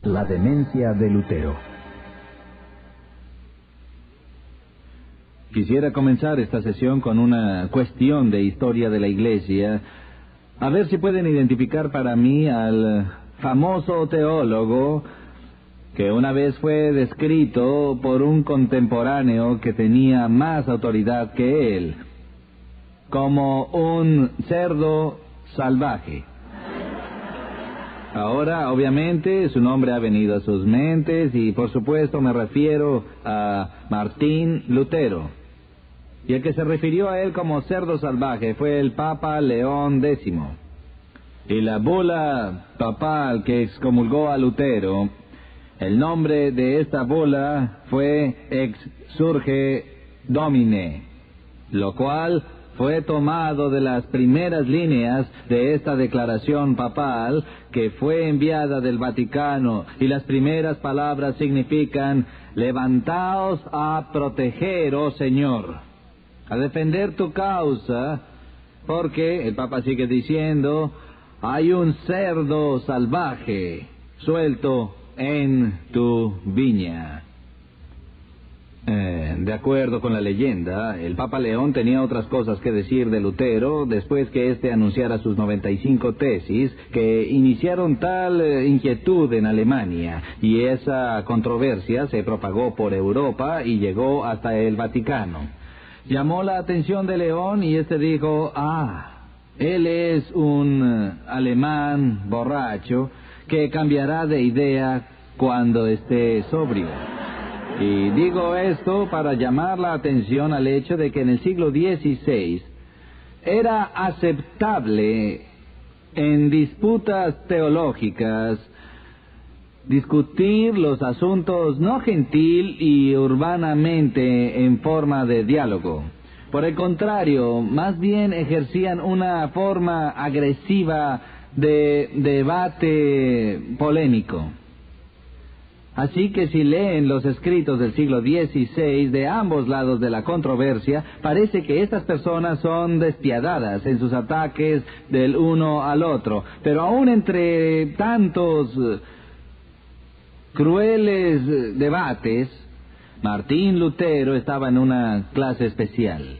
La demencia de Lutero. Quisiera comenzar esta sesión con una cuestión de historia de la Iglesia, a ver si pueden identificar para mí al famoso teólogo que una vez fue descrito por un contemporáneo que tenía más autoridad que él, como un cerdo salvaje. Ahora, obviamente, su nombre ha venido a sus mentes y, por supuesto, me refiero a Martín Lutero. Y el que se refirió a él como cerdo salvaje fue el Papa León X. Y la bula papal que excomulgó a Lutero, el nombre de esta bula fue Ex Surge Domine, lo cual fue tomado de las primeras líneas de esta declaración papal que fue enviada del Vaticano, y las primeras palabras significan: levantaos a proteger, oh Señor, a defender tu causa, porque, el Papa sigue diciendo, hay un cerdo salvaje suelto en tu viña. De acuerdo con la leyenda, el Papa León tenía otras cosas que decir de Lutero después que éste anunciara sus 95 tesis que iniciaron tal inquietud en Alemania, y esa controversia se propagó por Europa y llegó hasta el Vaticano. Llamó la atención de León y éste dijo: él es un alemán borracho que cambiará de idea cuando esté sobrio. Y digo esto para llamar la atención al hecho de que en el siglo XVI era aceptable en disputas teológicas discutir los asuntos no gentil y urbanamente en forma de diálogo. Por el contrario, más bien ejercían una forma agresiva de debate polémico. Así que si leen los escritos del siglo XVI de ambos lados de la controversia, parece que estas personas son despiadadas en sus ataques del uno al otro. Pero aún entre tantos crueles debates, Martín Lutero estaba en una clase especial.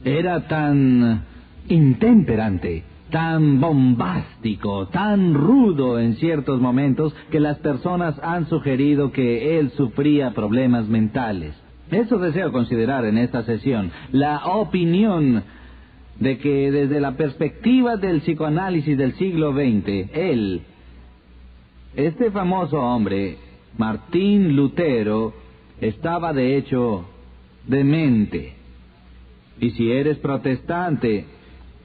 Era tan intemperante, tan bombástico, tan rudo en ciertos momentos, que las personas han sugerido que él sufría problemas mentales. Eso deseo considerar en esta sesión, la opinión de que desde la perspectiva del psicoanálisis del siglo XX, este famoso hombre, Martín Lutero, estaba de hecho demente. Y si eres protestante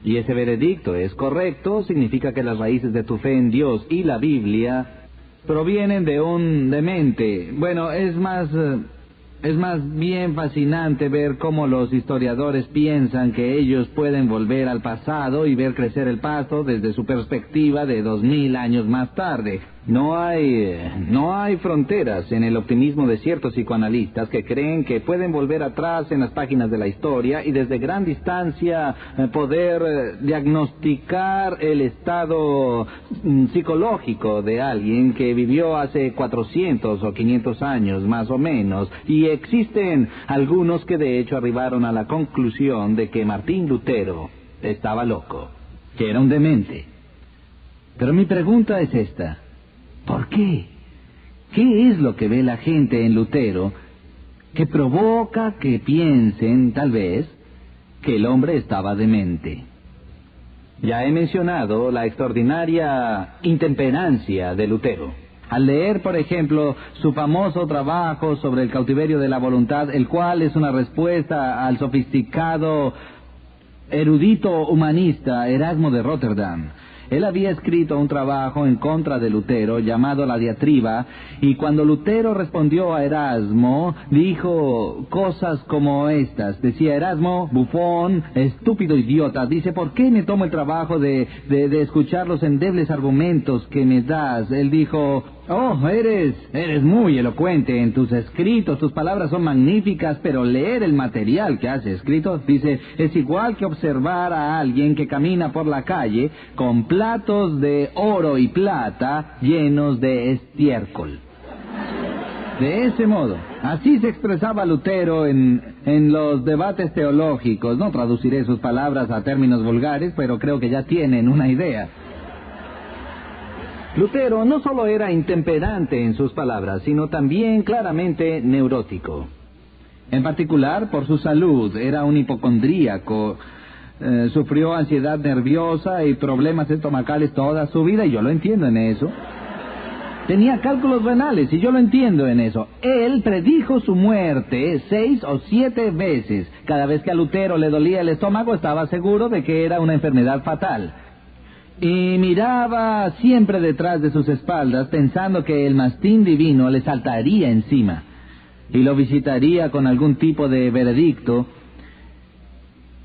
y ese veredicto es correcto, significa que las raíces de tu fe en Dios y la Biblia provienen de un demente. Bueno, es más bien fascinante ver cómo los historiadores piensan que ellos pueden volver al pasado y ver crecer el pasto desde su perspectiva de 2000 años más tarde. No hay fronteras en el optimismo de ciertos psicoanalistas que creen que pueden volver atrás en las páginas de la historia y desde gran distancia poder diagnosticar el estado psicológico de alguien que vivió hace 400 o 500 años más o menos. Y existen algunos que de hecho arribaron a la conclusión de que Martín Lutero estaba loco, que era un demente. Pero mi pregunta es esta: ¿por qué? ¿Qué es lo que ve la gente en Lutero que provoca que piensen, tal vez, que el hombre estaba demente? Ya he mencionado la extraordinaria intemperancia de Lutero. Al leer, por ejemplo, su famoso trabajo sobre el cautiverio de la voluntad, el cual es una respuesta al sofisticado erudito humanista Erasmo de Rotterdam, él había escrito un trabajo en contra de Lutero llamado La Diatriba, y cuando Lutero respondió a Erasmo, dijo cosas como estas. Decía Erasmo: bufón, estúpido idiota, dice, ¿por qué me tomo el trabajo de escuchar los endebles argumentos que me das? Él dijo: Oh, eres muy elocuente en tus escritos, tus palabras son magníficas, pero leer el material que has escrito, dice, es igual que observar a alguien que camina por la calle con platos de oro y plata llenos de estiércol. De ese modo, así se expresaba Lutero en los debates teológicos. No traduciré sus palabras a términos vulgares, pero creo que ya tienen una idea. Lutero no solo era intemperante en sus palabras, sino también claramente neurótico. En particular, por su salud, era un hipocondríaco, sufrió ansiedad nerviosa y problemas estomacales toda su vida, y yo lo entiendo en eso. Tenía cálculos renales, y yo lo entiendo en eso. Él predijo su muerte 6 o 7 veces. Cada vez que a Lutero le dolía el estómago, estaba seguro de que era una enfermedad fatal. Y miraba siempre detrás de sus espaldas, pensando que el mastín divino le saltaría encima y lo visitaría con algún tipo de veredicto.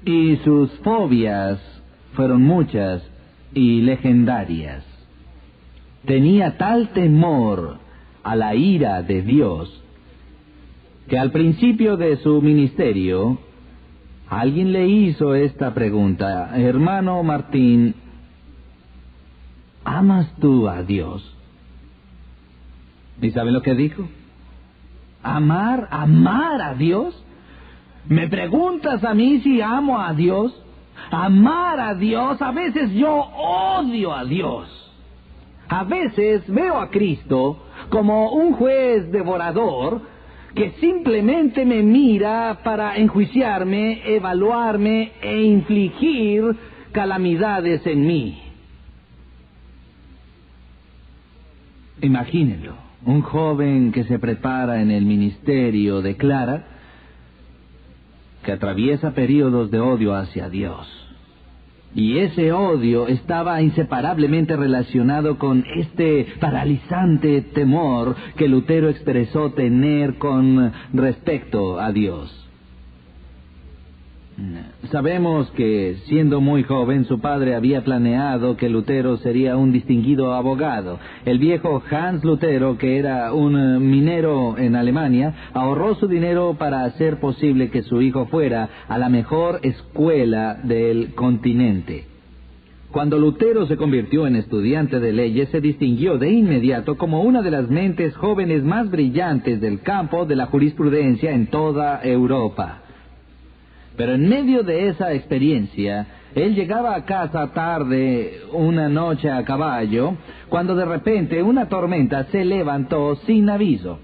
Y sus fobias fueron muchas y legendarias. Tenía tal temor a la ira de Dios que al principio de su ministerio alguien le hizo esta pregunta: hermano Martín, ¿amas tú a Dios? ¿Y sabe lo que dijo? ¿Amar a Dios? ¿Me preguntas a mí si amo a Dios? Amar a Dios, a veces yo odio a Dios. A veces veo a Cristo como un juez devorador que simplemente me mira para enjuiciarme, evaluarme e infligir calamidades en mí. Imagínenlo, un joven que se prepara en el ministerio declara que atraviesa periodos de odio hacia Dios. Y ese odio estaba inseparablemente relacionado con este paralizante temor que Lutero expresó tener con respecto a Dios. Sabemos que, siendo muy joven, su padre había planeado que Lutero sería un distinguido abogado. El viejo Hans Lutero, que era un minero en Alemania, ahorró su dinero para hacer posible que su hijo fuera a la mejor escuela del continente. Cuando Lutero se convirtió en estudiante de leyes, se distinguió de inmediato como una de las mentes jóvenes más brillantes del campo de la jurisprudencia en toda Europa. Pero en medio de esa experiencia, él llegaba a casa tarde una noche a caballo, cuando de repente una tormenta se levantó sin aviso,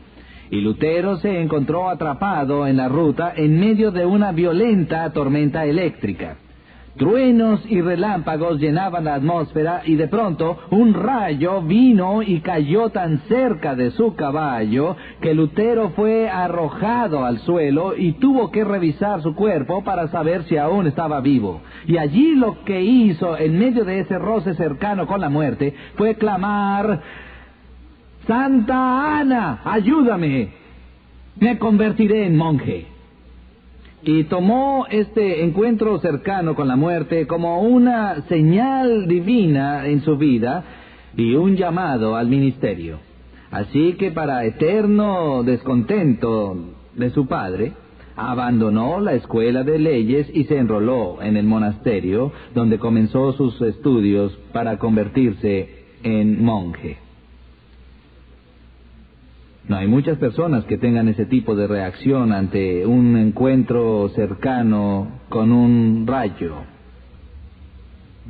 y Lutero se encontró atrapado en la ruta en medio de una violenta tormenta eléctrica. Truenos y relámpagos llenaban la atmósfera y de pronto un rayo vino y cayó tan cerca de su caballo que Lutero fue arrojado al suelo y tuvo que revisar su cuerpo para saber si aún estaba vivo. Y allí lo que hizo en medio de ese roce cercano con la muerte fue clamar: ¡Santa Ana, ayúdame! Me convertiré en monje. Y tomó este encuentro cercano con la muerte como una señal divina en su vida y un llamado al ministerio. Así que, para eterno descontento de su padre, abandonó la escuela de leyes y se enroló en el monasterio, donde comenzó sus estudios para convertirse en monje. No hay muchas personas que tengan ese tipo de reacción ante un encuentro cercano con un rayo.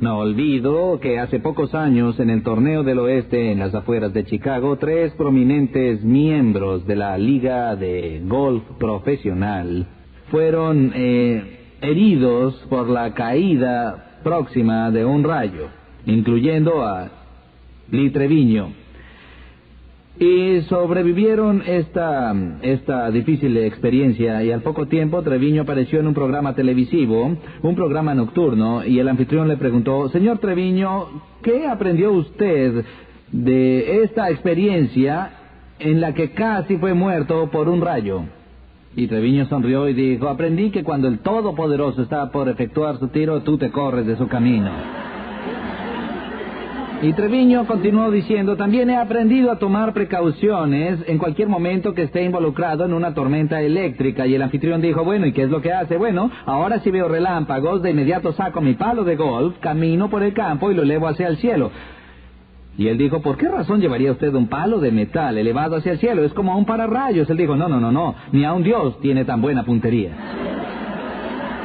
No olvido que hace pocos años, en el Torneo del Oeste, en las afueras de Chicago, 3 prominentes miembros de la Liga de Golf Profesional fueron heridos por la caída próxima de un rayo, incluyendo a Lee Treviño. Y sobrevivieron esta difícil experiencia, y al poco tiempo Treviño apareció en un programa televisivo, un programa nocturno, y el anfitrión le preguntó: señor Treviño, ¿qué aprendió usted de esta experiencia en la que casi fue muerto por un rayo? Y Treviño sonrió y dijo: aprendí que cuando el Todopoderoso está por efectuar su tiro, tú te corres de su camino. Y Treviño continuó diciendo, también he aprendido a tomar precauciones en cualquier momento que esté involucrado en una tormenta eléctrica. Y el anfitrión dijo, bueno, ¿y qué es lo que hace? Bueno, ahora si veo relámpagos, de inmediato saco mi palo de golf, camino por el campo y lo elevo hacia el cielo. Y él dijo, ¿por qué razón llevaría usted un palo de metal elevado hacia el cielo? Es como un pararrayos. Él dijo, no, ni aun Dios tiene tan buena puntería.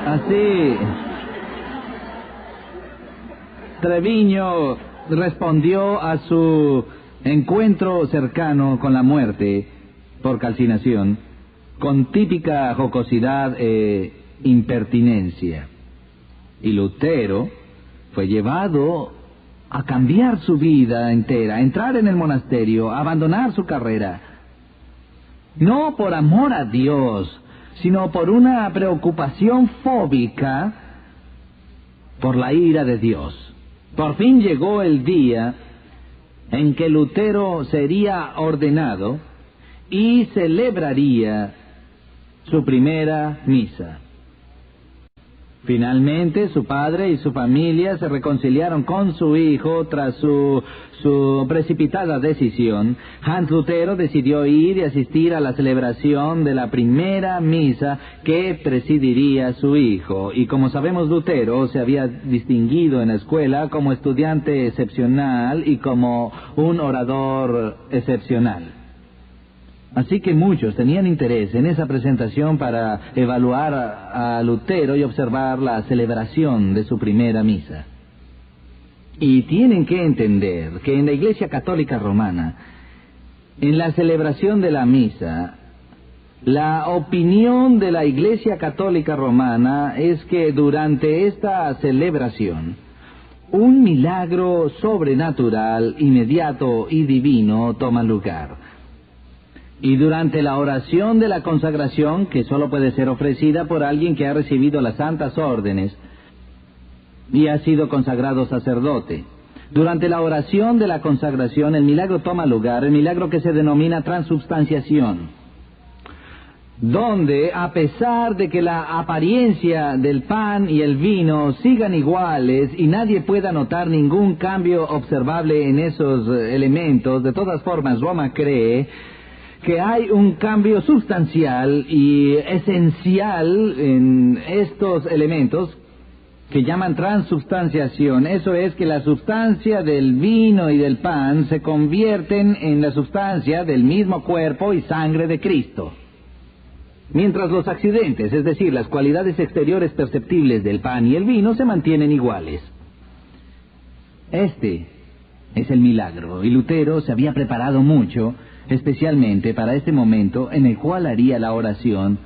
Así, Treviño respondió a su encuentro cercano con la muerte por calcinación con típica jocosidad e impertinencia. Y Lutero fue llevado a cambiar su vida entera, a entrar en el monasterio, a abandonar su carrera, no por amor a Dios, sino por una preocupación fóbica por la ira de Dios. Por fin llegó el día en que Lutero sería ordenado y celebraría su primera misa. Finalmente, su padre y su familia se reconciliaron con su hijo tras su precipitada decisión. Hans Lutero decidió ir y asistir a la celebración de la primera misa que presidiría su hijo. Y como sabemos, Lutero se había distinguido en la escuela como estudiante excepcional y como un orador excepcional. Así que muchos tenían interés en esa presentación para evaluar a Lutero y observar la celebración de su primera misa. Y tienen que entender que en la Iglesia Católica Romana, en la celebración de la misa, la opinión de la Iglesia Católica Romana es que durante esta celebración, un milagro sobrenatural, inmediato y divino toma lugar. Y durante la oración de la consagración, que solo puede ser ofrecida por alguien que ha recibido las santas órdenes y ha sido consagrado sacerdote, durante la oración de la consagración el milagro toma lugar, el milagro que se denomina transubstanciación, donde a pesar de que la apariencia del pan y el vino sigan iguales y nadie pueda notar ningún cambio observable en esos elementos, de todas formas Roma cree que hay un cambio sustancial y esencial en estos elementos que llaman transubstanciación. Eso es que la sustancia del vino y del pan se convierten en la sustancia del mismo cuerpo y sangre de Cristo. Mientras los accidentes, es decir, las cualidades exteriores perceptibles del pan y el vino, se mantienen iguales. Este es el milagro, y Lutero se había preparado mucho, especialmente para este momento en el cual haría la oración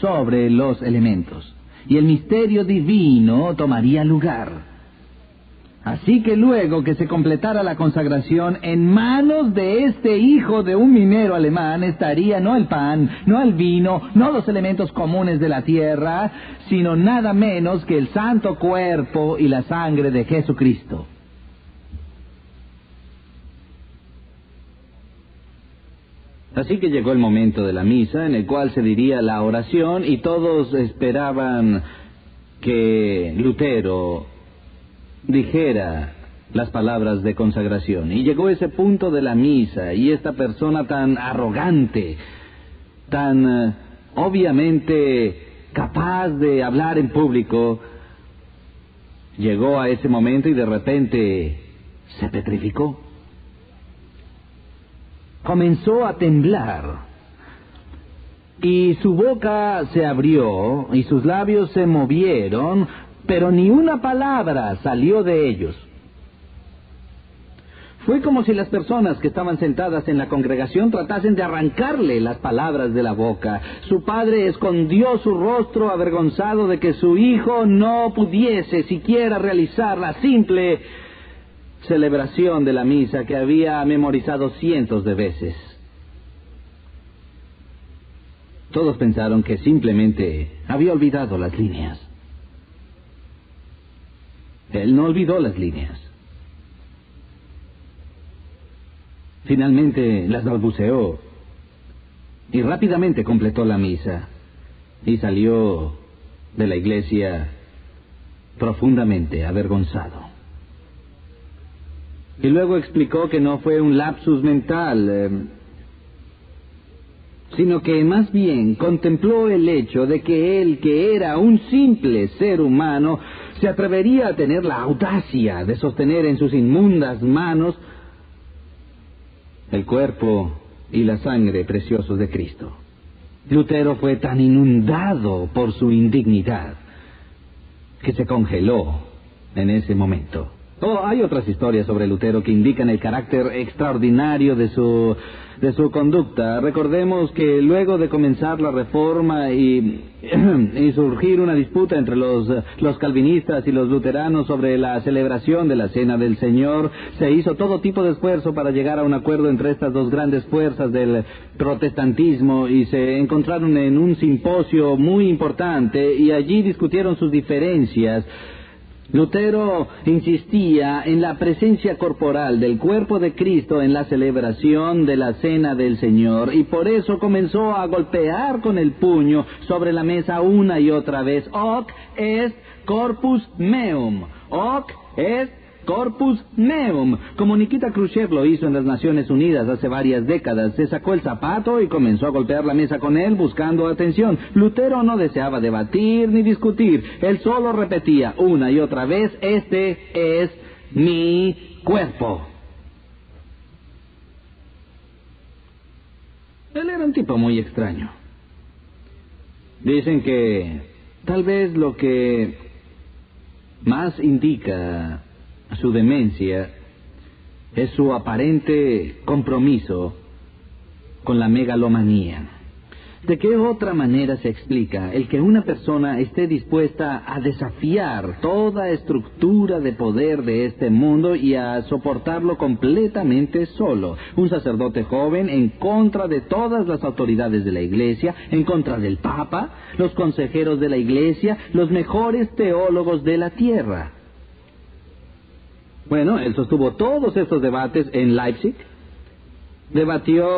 sobre los elementos, y el misterio divino tomaría lugar. Así que luego que se completara la consagración, en manos de este hijo de un minero alemán estaría no el pan, no el vino, no los elementos comunes de la tierra, sino nada menos que el santo cuerpo y la sangre de Jesucristo. Así que llegó el momento de la misa, en el cual se diría la oración, y todos esperaban que Lutero dijera las palabras de consagración. Y llegó ese punto de la misa, y esta persona tan arrogante, tan obviamente capaz de hablar en público, llegó a ese momento y de repente se petrificó. Comenzó a temblar, y su boca se abrió, y sus labios se movieron, pero ni una palabra salió de ellos. Fue como si las personas que estaban sentadas en la congregación tratasen de arrancarle las palabras de la boca. Su padre escondió su rostro avergonzado de que su hijo no pudiese siquiera realizar la simple celebración de la misa que había memorizado cientos de veces. Todos pensaron que simplemente había olvidado las líneas. Él no olvidó las líneas. Finalmente las balbuceó y rápidamente completó la misa y salió de la iglesia profundamente avergonzado. Y luego explicó que no fue un lapsus mental, sino que más bien contempló el hecho de que él, que era un simple ser humano, se atrevería a tener la audacia de sostener en sus inmundas manos el cuerpo y la sangre preciosos de Cristo. Lutero fue tan inundado por su indignidad que se congeló en ese momento. Hay otras historias sobre Lutero que indican el carácter extraordinario de su conducta. Recordemos que luego de comenzar la Reforma y surgir una disputa entre los calvinistas y los luteranos sobre la celebración de la Cena del Señor, se hizo todo tipo de esfuerzo para llegar a un acuerdo entre estas dos grandes fuerzas del protestantismo, y se encontraron en un simposio muy importante y allí discutieron sus diferencias. Lutero insistía en la presencia corporal del cuerpo de Cristo en la celebración de la Cena del Señor, y por eso comenzó a golpear con el puño sobre la mesa una y otra vez. Hoc est corpus meum. Hoc est corpus meum. Como Nikita Khrushchev lo hizo en las Naciones Unidas hace varias décadas. Se sacó el zapato y comenzó a golpear la mesa con él, buscando atención. Lutero no deseaba debatir ni discutir. Él solo repetía una y otra vez: este es mi cuerpo. Él era un tipo muy extraño. Dicen que tal vez lo que más indica su demencia es su aparente compromiso con la megalomanía. ¿De qué otra manera se explica el que una persona esté dispuesta a desafiar toda estructura de poder de este mundo y a soportarlo completamente solo? Un sacerdote joven en contra de todas las autoridades de la Iglesia, en contra del Papa, los consejeros de la Iglesia, los mejores teólogos de la tierra. Bueno, él sostuvo todos estos debates en Leipzig. Debatió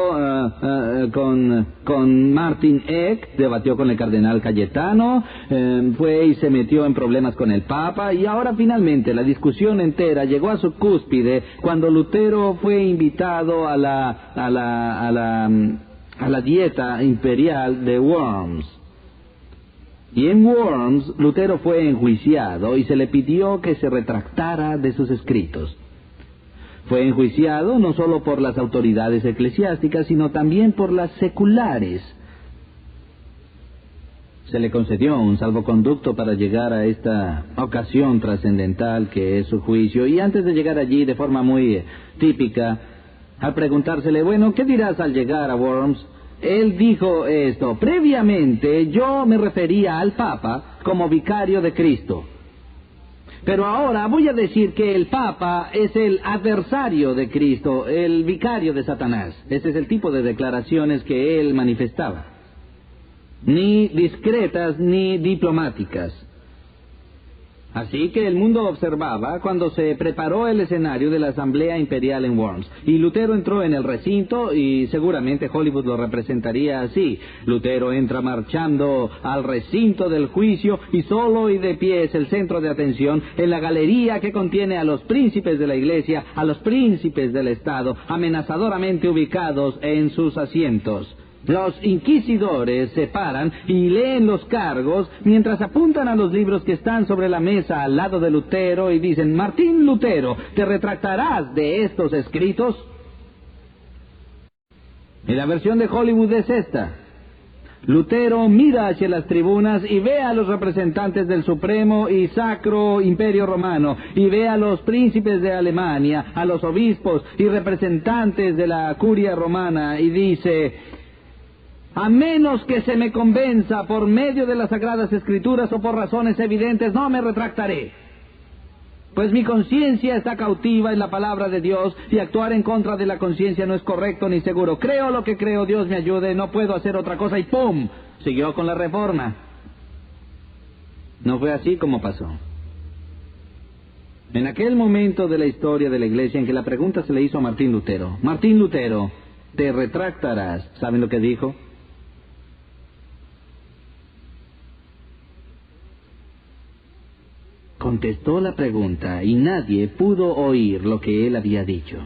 con Martin Eck, debatió con el cardenal Cayetano, fue y se metió en problemas con el Papa, y ahora finalmente la discusión entera llegó a su cúspide cuando Lutero fue invitado a la dieta imperial de Worms. Y en Worms, Lutero fue enjuiciado y se le pidió que se retractara de sus escritos. Fue enjuiciado no solo por las autoridades eclesiásticas, sino también por las seculares. Se le concedió un salvoconducto para llegar a esta ocasión trascendental que es su juicio, y antes de llegar allí, de forma muy típica, al preguntársele: bueno, ¿qué dirás al llegar a Worms? Él dijo esto: previamente yo me refería al Papa como vicario de Cristo, pero ahora voy a decir que el Papa es el adversario de Cristo, el vicario de Satanás. Ese es el tipo de declaraciones que él manifestaba, ni discretas ni diplomáticas. Así que el mundo observaba cuando se preparó el escenario de la Asamblea Imperial en Worms, y Lutero entró en el recinto, y seguramente Hollywood lo representaría así. Lutero entra marchando al recinto del juicio, y solo y de pie es el centro de atención en la galería que contiene a los príncipes de la Iglesia, a los príncipes del Estado, amenazadoramente ubicados en sus asientos. Los inquisidores se paran y leen los cargos mientras apuntan a los libros que están sobre la mesa al lado de Lutero y dicen: Martín Lutero, ¿te retractarás de estos escritos? Y la versión de Hollywood es esta: Lutero mira hacia las tribunas y ve a los representantes del Supremo y Sacro Imperio Romano, y ve a los príncipes de Alemania, a los obispos y representantes de la curia romana, y dice: a menos que se me convenza por medio de las Sagradas Escrituras o por razones evidentes, no me retractaré. Pues mi conciencia está cautiva en la palabra de Dios, y actuar en contra de la conciencia no es correcto ni seguro. Creo lo que creo, Dios me ayude, no puedo hacer otra cosa, y ¡pum!, siguió con la Reforma. No fue así como pasó. En aquel momento de la historia de la Iglesia en que la pregunta se le hizo a Martín Lutero: Martín Lutero, ¿te retractarás? ¿Saben lo que dijo? contestó la pregunta y nadie pudo oír lo que él había dicho.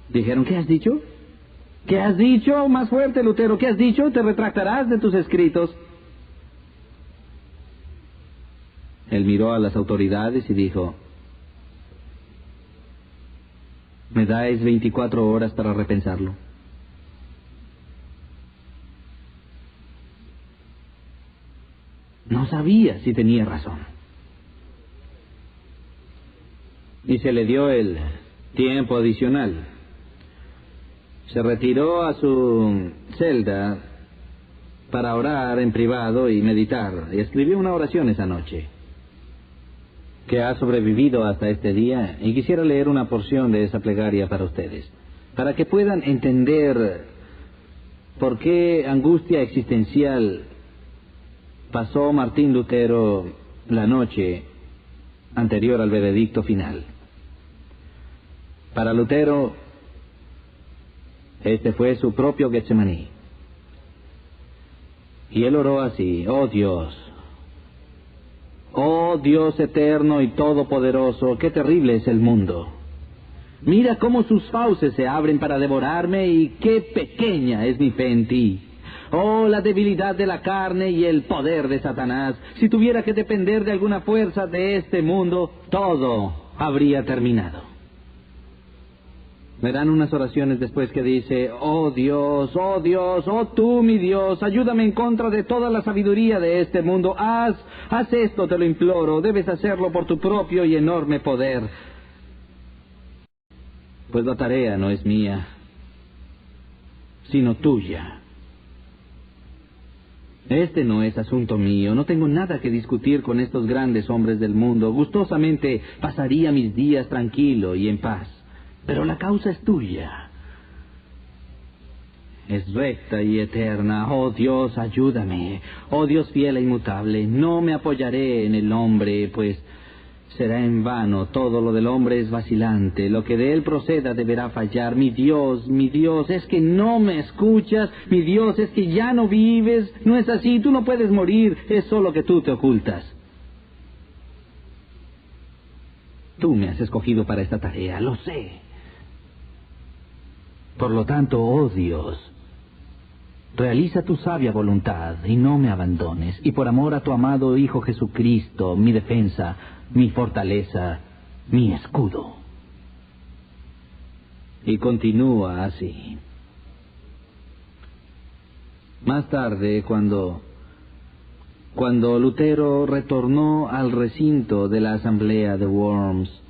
Dijeron, ¿qué has dicho? ¿Qué has dicho? Más fuerte, Lutero, ¿qué has dicho? ¿Te retractarás de tus escritos? Él miró a las autoridades y dijo, me dais 24 horas para repensarlo. No sabía si tenía razón. Y se le dio el tiempo adicional. Se retiró a su celda para orar en privado y meditar, y escribió una oración esa noche, que ha sobrevivido hasta este día, y quisiera leer una porción de esa plegaria para ustedes, para que puedan entender por qué angustia existencial pasó Martín Lutero la noche anterior al veredicto final. Para Lutero, este fue su propio Getsemaní. Y él oró así: oh Dios eterno y todopoderoso, qué terrible es el mundo. Mira cómo sus fauces se abren para devorarme y qué pequeña es mi fe en ti. Oh, la debilidad de la carne y el poder de Satanás. Si tuviera que depender de alguna fuerza de este mundo, todo habría terminado. Verán unas oraciones después que dice: oh Dios, oh tú mi Dios, ayúdame en contra de toda la sabiduría de este mundo. Haz esto, te lo imploro, debes hacerlo por tu propio y enorme poder. Pues la tarea no es mía, sino tuya. Este no es asunto mío, no tengo nada que discutir con estos grandes hombres del mundo. Gustosamente pasaría mis días tranquilo y en paz. Pero la causa es tuya. Es recta y eterna. Oh Dios, ayúdame. Oh Dios fiel e inmutable, no me apoyaré en el hombre, pues será en vano. Todo lo del hombre es vacilante. Lo que de él proceda deberá fallar. Mi Dios, es que no me escuchas. Mi Dios, es que ya no vives. No es así, tú no puedes morir. Es solo que tú te ocultas. Tú me has escogido para esta tarea, lo sé. Por lo tanto, oh Dios, realiza tu sabia voluntad y no me abandones. Y por amor a tu amado Hijo Jesucristo, mi defensa, mi fortaleza, mi escudo. Y continúa así. Más tarde, cuando Lutero retornó al recinto de la asamblea de Worms,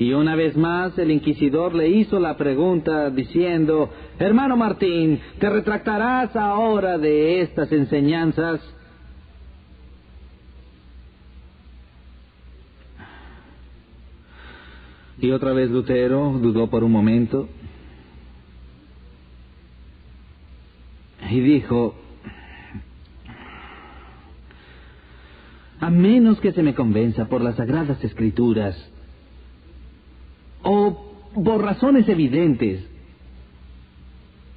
y una vez más el inquisidor le hizo la pregunta diciendo: hermano Martín, ¿te retractarás ahora de estas enseñanzas? Y otra vez Lutero dudó por un momento y dijo: a menos que se me convenza por las Sagradas Escrituras o por razones evidentes,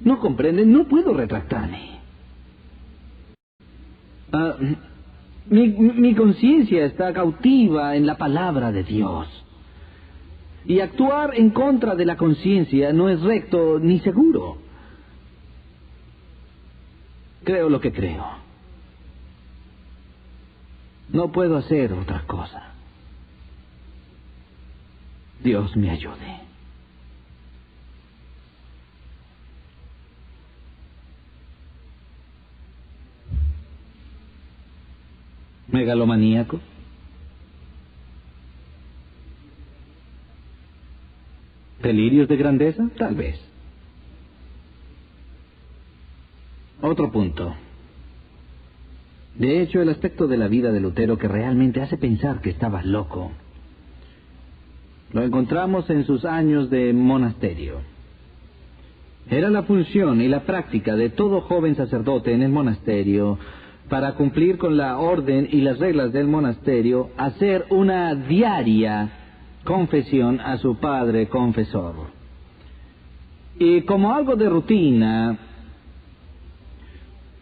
¿no comprenden? No puedo retractarme. Mi conciencia está cautiva en la palabra de Dios. Y actuar en contra de la conciencia no es recto ni seguro. Creo lo que creo. No puedo hacer otra cosa. Dios me ayude. ¿Megalomaníaco? ¿Delirios de grandeza? Tal vez. Otro punto. De hecho, el aspecto de la vida de Lutero que realmente hace pensar que estaba loco lo encontramos en sus años de monasterio. Era la función y la práctica de todo joven sacerdote en el monasterio, para cumplir con la orden y las reglas del monasterio, hacer una diaria confesión a su padre confesor. Y como algo de rutina,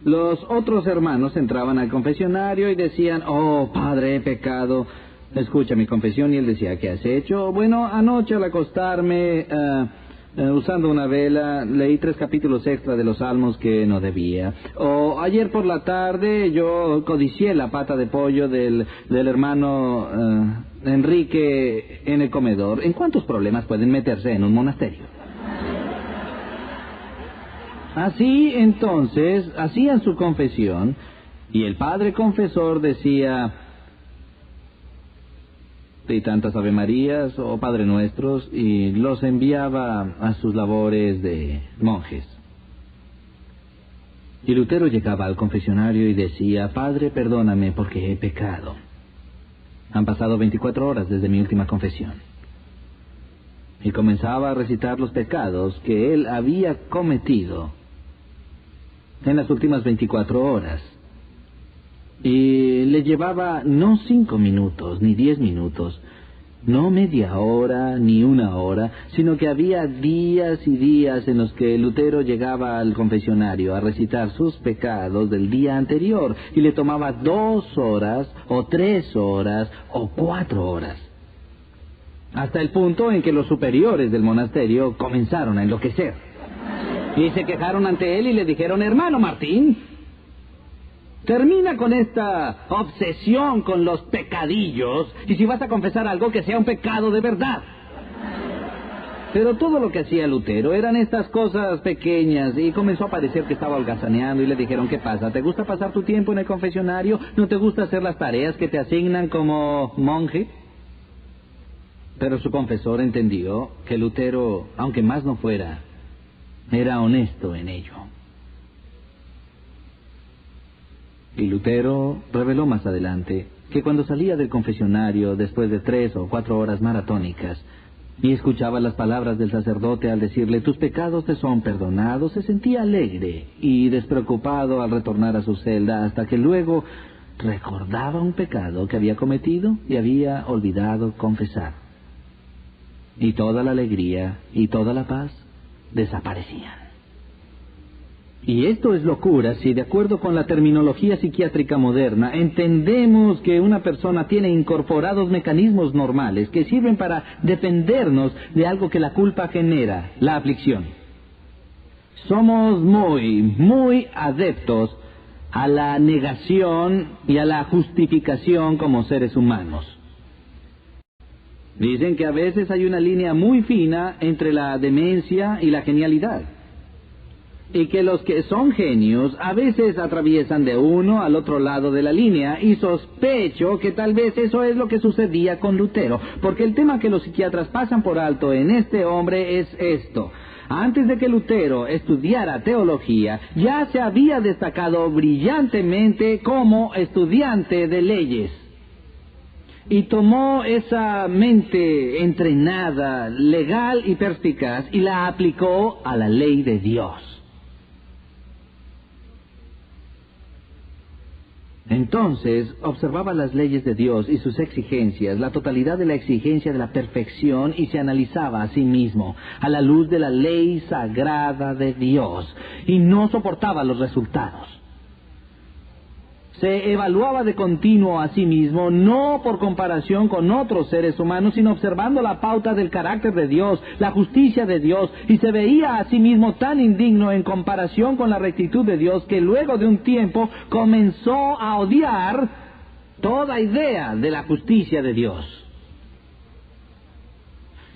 Los otros hermanos entraban al confesionario y decían: oh, padre, he pecado, escucha mi confesión. Y él decía: ¿qué has hecho? Bueno, anoche al acostarme, usando una vela, leí 3 capítulos extra de los Salmos que no debía. O ayer por la tarde yo codicié la pata de pollo del hermano Enrique en el comedor. ¿En cuántos problemas pueden meterse en un monasterio? Así, entonces, hacían su confesión, y el padre confesor decía: y tantas Ave Marías o Padre Nuestros, y los enviaba a sus labores de monjes. Y Lutero llegaba al confesionario y decía: Padre, perdóname porque he pecado. Han pasado 24 horas desde mi última confesión. Y comenzaba a recitar los pecados que él había cometido en las últimas 24 horas. Y le llevaba no 5 minutos, ni 10 minutos, no media hora, ni 1 hora, sino que había días y días en los que Lutero llegaba al confesionario a recitar sus pecados del día anterior, y le tomaba 2 horas, o 3 horas, o 4 horas. Hasta el punto en que los superiores del monasterio comenzaron a enloquecer. Y se quejaron ante él y le dijeron: hermano Martín, termina con esta obsesión con los pecadillos, y si vas a confesar algo, que sea un pecado de verdad. Pero todo lo que hacía Lutero eran estas cosas pequeñas, y comenzó a parecer que estaba holgazaneando, y le dijeron: ¿qué pasa? ¿Te gusta pasar tu tiempo en el confesionario? ¿No te gusta hacer las tareas que te asignan como monje? Pero su confesor entendió que Lutero, aunque más no fuera, era honesto en ello. Y Lutero reveló más adelante que cuando salía del confesionario después de 3 o 4 horas maratónicas y escuchaba las palabras del sacerdote al decirle: tus pecados te son perdonados, se sentía alegre y despreocupado al retornar a su celda, hasta que luego recordaba un pecado que había cometido y había olvidado confesar. Y toda la alegría y toda la paz desaparecían. Y esto es locura si, de acuerdo con la terminología psiquiátrica moderna, entendemos que una persona tiene incorporados mecanismos normales que sirven para defendernos de algo que la culpa genera, la aflicción. Somos muy adeptos a la negación y a la justificación como seres humanos. Dicen que a veces hay una línea muy fina entre la demencia y la genialidad, y que los que son genios a veces atraviesan de uno al otro lado de la línea, y sospecho que tal vez eso es lo que sucedía con Lutero, porque el tema que los psiquiatras pasan por alto en este hombre es esto: antes de que Lutero estudiara teología, ya se había destacado brillantemente como estudiante de leyes. Y tomó esa mente entrenada, legal y perspicaz, y la aplicó a la ley de Dios. Entonces observaba las leyes de Dios y sus exigencias, la totalidad de la exigencia de la perfección, y se analizaba a sí mismo a la luz de la ley sagrada de Dios, y no soportaba los resultados. Se evaluaba de continuo a sí mismo, no por comparación con otros seres humanos, sino observando la pauta del carácter de Dios, la justicia de Dios, y se veía a sí mismo tan indigno en comparación con la rectitud de Dios, que luego de un tiempo comenzó a odiar toda idea de la justicia de Dios.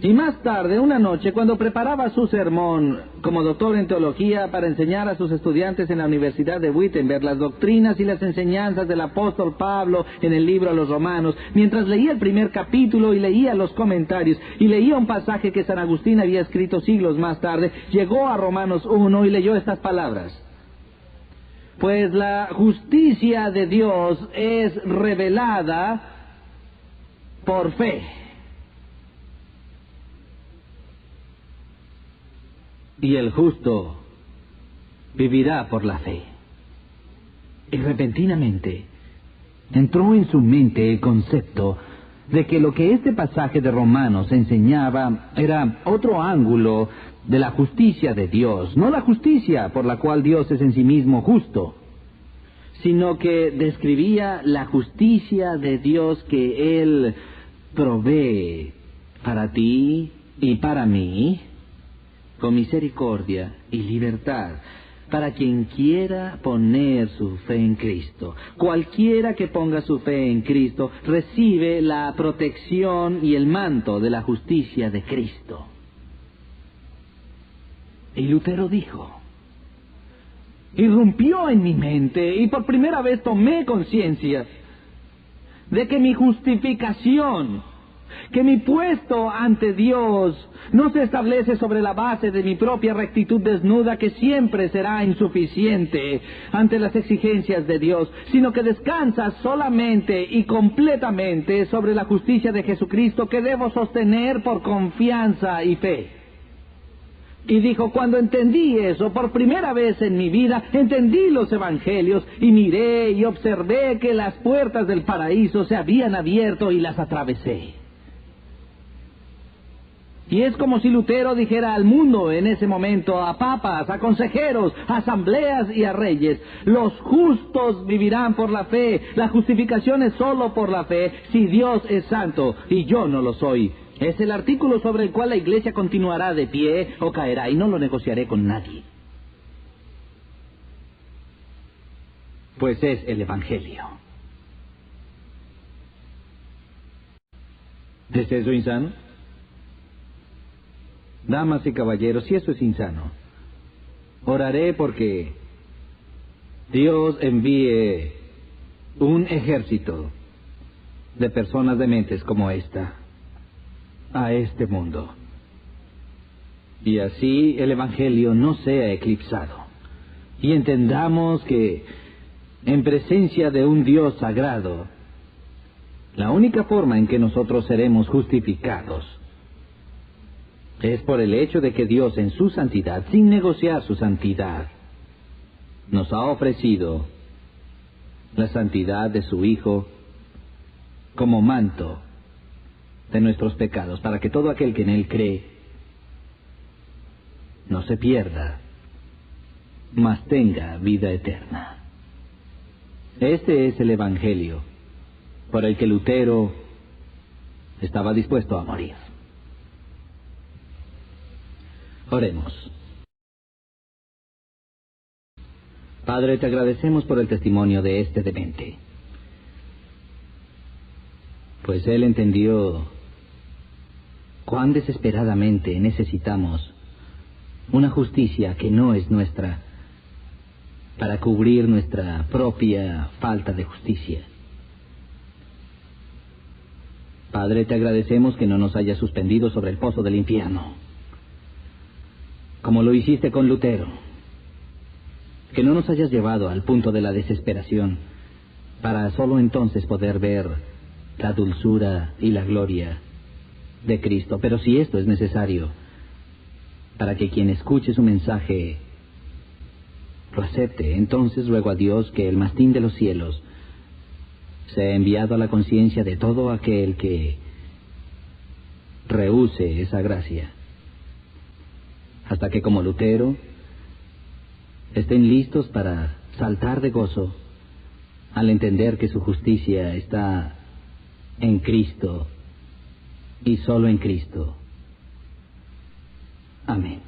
Y más tarde, una noche, cuando preparaba su sermón como doctor en teología para enseñar a sus estudiantes en la Universidad de Wittenberg las doctrinas y las enseñanzas del apóstol Pablo en el libro a los Romanos, mientras leía el primer capítulo y leía los comentarios y leía un pasaje que San Agustín había escrito siglos más tarde, llegó a Romanos 1 y leyó estas palabras: pues la justicia de Dios es revelada por fe. Y el justo vivirá por la fe. Y repentinamente entró en su mente el concepto de que lo que este pasaje de Romanos enseñaba era otro ángulo de la justicia de Dios, no la justicia por la cual Dios es en sí mismo justo, sino que describía la justicia de Dios que Él provee para ti y para mí, con misericordia y libertad, para quien quiera poner su fe en Cristo. Cualquiera que ponga su fe en Cristo recibe la protección y el manto de la justicia de Cristo. Y Lutero dijo, irrumpió en mi mente y por primera vez tomé conciencia de que mi justificación, que mi puesto ante Dios no se establece sobre la base de mi propia rectitud desnuda, que siempre será insuficiente ante las exigencias de Dios, sino que descansa solamente y completamente sobre la justicia de Jesucristo, que debo sostener por confianza y fe. Y dijo, cuando entendí eso por primera vez en mi vida, entendí los evangelios y miré y observé que las puertas del paraíso se habían abierto y las atravesé. Y es como si Lutero dijera al mundo en ese momento, a papas, a consejeros, a asambleas y a reyes: los justos vivirán por la fe, la justificación es solo por la fe, si Dios es santo y yo no lo soy. Es el artículo sobre el cual la Iglesia continuará de pie o caerá, y no lo negociaré con nadie. Pues es el Evangelio. ¿Es eso insano? Damas y caballeros, si eso es insano, oraré porque Dios envíe un ejército de personas dementes como esta a este mundo, y así el Evangelio no sea eclipsado, y entendamos que en presencia de un Dios sagrado, la única forma en que nosotros seremos justificados es por el hecho de que Dios en su santidad, sin negociar su santidad, nos ha ofrecido la santidad de su Hijo como manto de nuestros pecados, para que todo aquel que en Él cree no se pierda, mas tenga vida eterna. Este es el Evangelio por el que Lutero estaba dispuesto a morir. Oremos. Padre, te agradecemos por el testimonio de este demente, pues él entendió cuán desesperadamente necesitamos una justicia que no es nuestra, para cubrir nuestra propia falta de justicia. Padre, te agradecemos que no nos hayas suspendido sobre el pozo del infierno, como lo hiciste con Lutero, que no nos hayas llevado al punto de la desesperación, para solo entonces poder ver la dulzura y la gloria de Cristo. Pero si esto es necesario para que quien escuche su mensaje lo acepte, entonces ruego a Dios que el mastín de los cielos sea enviado a la conciencia de todo aquel que rehúse esa gracia, hasta que, como Lutero, estén listos para saltar de gozo al entender que su justicia está en Cristo y solo en Cristo. Amén.